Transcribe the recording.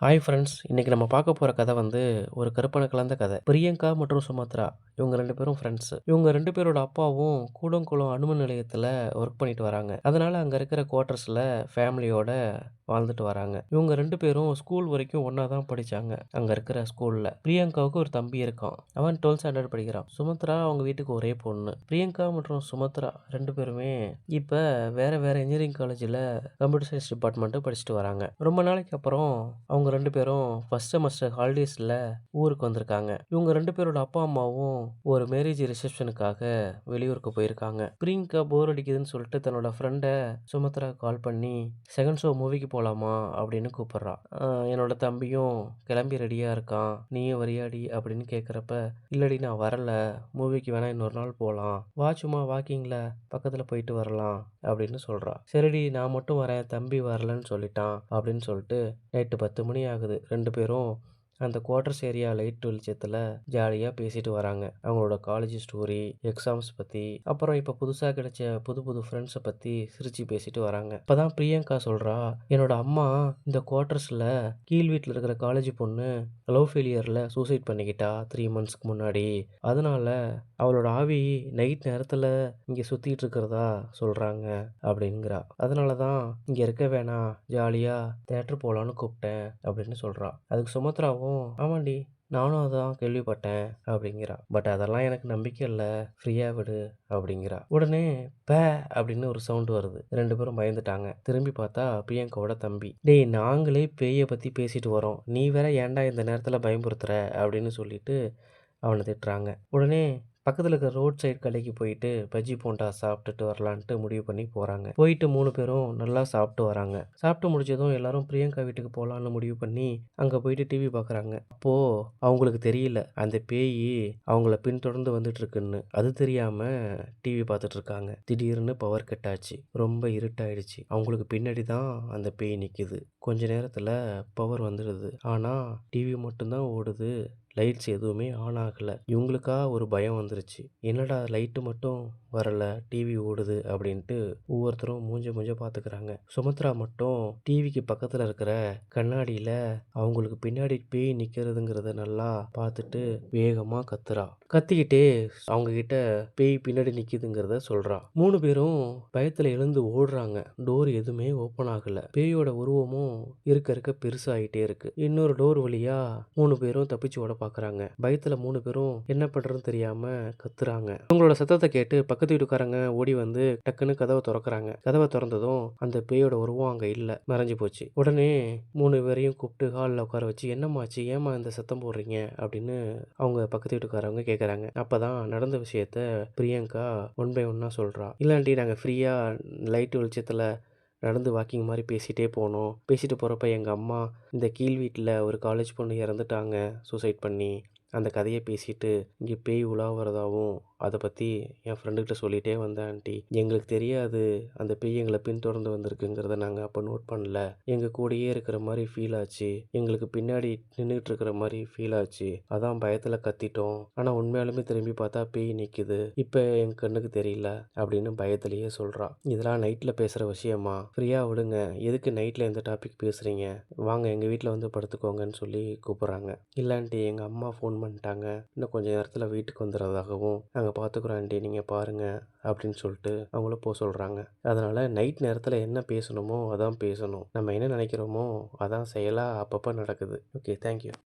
Hi friends. இன்னைக்கு நம்ம பார்க்க போற கதை வந்து ஒரு கற்பனை கலந்த கதை. பிரியங்கா மற்றும் சுமத்ரா இவங்க 2 பேரும் ஃப்ரெண்ட்ஸ். இவங்க 2 பேரோட அப்பாவும் கூடங்குளம் அணுமின் நிலையத்துல ஒர்க் பண்ணிட்டு வராங்க. அதனால அங்க இருக்கிற குவார்ட்டர்ஸ்ல ஃபேமிலியோட வாழ்ந்துட்டு வராங்க. இவங்க 2 பேரும் ஸ்கூல் வரைக்கும் ஒண்ணா தான் படிச்சாங்க. அங்க இருக்கிற ஸ்கூல்ல. பிரியங்காவுக்கு ஒரு தம்பி இருக்கான். அவன் 12th ஸ்டாண்டர்ட் படிக்கிறான். சுமத்ரா அவங்க வீட்டுக்கு ஒரே பொண்ணு. பிரியங்கா மற்றும் சுமத்ரா 2 பேருமே இப்ப வேற வேற இன்ஜினியரிங் காலேஜ்ல கம்ப்யூட்டர் சயின்ஸ் டிபார்ட்மெண்ட் படிச்சுட்டு வராங்க. ரொம்ப நாளைக்கு அப்புறம் அவங்க 2 பேரும் ஃபர்ஸ்ட் செமஸ்டர் ஹாலிடேஸ்ல ஊருக்கு வந்திருக்காங்க. இவங்க 2 பேரோட அப்பா அம்மாவும் ஒரு மேரேஜ் ரிசப்ஷனுக்காக வெளியூருக்கு போயிருக்காங்க. பிரியங்கா போர் அடிக்குதுன்னு சொல்லிட்டு தன்னோட ஃப்ரெண்ட சுமத்ரா கால் பண்ணி செகண்ட் ஷோ மூவிக்கு போலாமா அப்படின்னு கூப்பிடுறா. என்னோட தம்பியும் கிளம்பி ரெடியா இருக்கான், நீயும் வரியாடி அப்படின்னு கேட்குறப்ப, இல்லடி நான் வரல, மூவிக்கு வேணா இன்னொரு நாள் போகலாம், வா சும்மா வாக்கிங்ல பக்கத்துல போயிட்டு வரலாம் அப்படின்னு சொல்றா. சரிடி நான் மட்டும் வரேன், தம்பி வரலன்னு சொல்லிட்டான் அப்படின்னு சொல்லிட்டு நைட்டு 10 மணி ஆகுது. 2 பேரும் அந்த குவார்ட்டர்ஸ் ஏரியா லைட் வெளிச்சத்துல ஜாலியா பேசிட்டு வராங்க. அவங்களோட காலேஜ் ஸ்டோரி, எக்ஸாம்ஸ் பத்தி, அப்புறம் இப்ப புதுசா கிடைச்ச புது புது ஃப்ரெண்ட்ஸை பத்தி சிரிச்சு பேசிட்டு வராங்க. அப்பதான் பிரியங்கா சொல்றா, என்னோட அம்மா இந்த குவார்ட்டர்ஸ்ல கீழ் வீட்டில் இருக்கிற காலேஜ் பொண்ணு லவ் ஃபெயிலியர்ல சூசைட் பண்ணிக்கிட்டா 3 மந்த்ஸ்க்கு முன்னாடி. அதனால அவளோட ஆவி நைட் நேரத்துல இங்க சுத்திட்டு இருக்கிறதா சொல்றாங்க அப்படிங்கிறா. அதனால தான் இங்க இருக்க வேணாம், ஜாலியா தேட்டர் போலான்னு கூப்பிட்டேன் அப்படின்னு சொல்றா. அதுக்கு சுமத்ராவும், ஆமாண்டி நானும் அதான் கேள்விப்பட்டேன் அப்படிங்கிறா. பட் அதெல்லாம் எனக்கு நம்பிக்கை இல்லை, ஃப்ரீயா விடு அப்படிங்கிறா. உடனே பே அப்படின்னு ஒரு சவுண்ட் வருது. 2 பேரும் பயந்துட்டாங்க. திரும்பி பார்த்தா பிரியங்காவோட தம்பி. டேய் நாங்களே பேயை பத்தி பேசிட்டு வரோம், நீ வேற ஏன்டா இந்த நேரத்துல பயமுறுத்துற அப்படின்னு சொல்லிட்டு அவனை திட்டுறாங்க. உடனே பக்கத்துல இருக்கிற ரோட் சைடு கடைக்கு போயிட்டு பஜ்ஜி போண்டா சாப்பிட்டுட்டு வரலான்ட்டு முடிவு பண்ணி போறாங்க. போயிட்டு 3 பேரும் நல்லா சாப்பிட்டு வராங்க. சாப்பிட்டு முடிச்சதும் எல்லாரும் பிரியங்கா வீட்டுக்கு போலான்னு முடிவு பண்ணி அங்க போயிட்டு டிவி பார்க்கறாங்க. அப்போ அவங்களுக்கு தெரியல அந்த பேயி அவங்கள பின்தொடர்ந்து வந்துட்டு இருக்குன்னு. அது தெரியாம டிவி பார்த்துட்டு இருக்காங்க. திடீர்னு பவர் கட் ஆச்சு. ரொம்ப இருட்டாயிடுச்சு. அவங்களுக்கு பின்னாடி தான் அந்த பேய் நிக்குது. கொஞ்ச நேரத்துல பவர் வந்துடுது. ஆனா டிவி மட்டும்தான் ஓடுது, லைட்ஸ் எதுவுமே ஆன் ஆகல. இவங்களுக்கா ஒரு பயம் வந்துருச்சு. என்னடா லைட்டு மட்டும் வரல, டிவி ஓடுது அப்படின்ட்டு ஒவ்வொருத்தரும் மூஞ்ச மூஞ்ச பாத்துக்கிறாங்க. சுமத்ரா மட்டும் டிவிக்கு பக்கத்துல இருக்கிற கண்ணாடியில அவங்களுக்கு பின்னாடி பேய் நிக்கிறதுங்கிறத நல்லா பார்த்துட்டு வேகமா கத்துறா. கத்திக்கிட்டே அவங்க கிட்ட பேய் பின்னாடி நிக்குதுங்கிறத சொல்றா. 3 பேரும் பயத்துல எழுந்து ஓடுறாங்க. டோர் எதுவுமே ஓபன் ஆகல. பேயோட உருவமும் இருக்க இருக்க பெருசாயிட்டே இருக்கு. இன்னொரு டோர் வழியா 3 பேரும் தப்பிச்சு ஓட பாக்குறாங்க. பயத்துல 3 பேரும் என்ன பண்றதுன்னு தெரியாம கத்துறாங்க. அவங்களோட சத்தத்தை கேட்டு பக்கத்து வீட்டுக்காரங்க ஓடி வந்து டக்குன்னு கதவை திறக்கறாங்க. கதவை திறந்ததும் அந்த பேயோட உருவம் அங்க இல்ல, மறைஞ்சு போச்சு. உடனே 3 பேரையும் கூப்பிட்டு ஹால்ல உட்கார வச்சு, என்னமாச்சு, ஏமா இந்த சத்தம் போடுறீங்க அப்படின்னு அவங்க பக்கத்து வீட்டுக்காரங்க கேக்குறாங்க. அப்பதான் நடந்த விஷயத்த பிரியங்கா ஒன் பை ஒன்னா சொல்றா. இல்லாண்டி நாங்க ஃப்ரீயா லைட் வெளிச்சத்துல நடந்து வாக்கிங் மாதிரி பேசிட்டே போனோம். பேசிட்டு போகிறப்ப எங்கள் அம்மா இந்த கீழ் வீட்டில் ஒரு காலேஜ் பொண்ணு இறந்துட்டாங்க சூசைட் பண்ணி. அந்த கதையை பேசிட்டு இங்கே பேய் உலாவுறதாவும் அதை பற்றி என் ஃப்ரெண்டுக்கிட்ட சொல்லிகிட்டே வந்தேன் ஆண்டி. எங்களுக்கு தெரியாது அந்த பேய் எங்களை பின்தொடர்ந்து வந்திருக்குங்கிறத நாங்கள் அப்போ நோட் பண்ணல. எங்கள் கூடயே இருக்கிற மாதிரி ஃபீல் ஆச்சு, எங்களுக்கு பின்னாடி நின்றுட்டு இருக்கிற மாதிரி ஃபீல் ஆச்சு. அதான் பயத்தில் கத்திட்டோம். ஆனால் உண்மையாலுமே திரும்பி பார்த்தா பேய் நிற்குது, இப்போ என் கண்ணுக்கு தெரியல அப்படின்னு பயத்திலேயே சொல்கிறா. இதெல்லாம் நைட்டில் பேசுகிற விஷயமா, ஃப்ரீயாக விடுங்க, எதுக்கு நைட்டில் எந்த டாபிக் பேசுகிறீங்க, வாங்க எங்கள் வீட்டில் வந்து படுத்துக்கோங்கன்னு சொல்லி கூப்பிட்றாங்க. இல்லாண்டி எங்கள் அம்மா ஃபோன் பண்ணிட்டாங்க, இன்னும் கொஞ்சம் நேரத்தில் வீட்டுக்கு வந்துடுறதாகவும், நாங்கள் பார்த்துக்குறோம் ஆண்டி நீங்கள் பாருங்கள் அப்படின்னு சொல்லிட்டு அவங்கள போக சொல்கிறாங்க. அதனால் நைட் நேரத்தில் என்ன பேசணுமோ அதான் பேசணும். நம்ம என்ன நினைக்கிறோமோ அதான் செயலாக அப்பப்போ நடக்குது. Okay, thank you.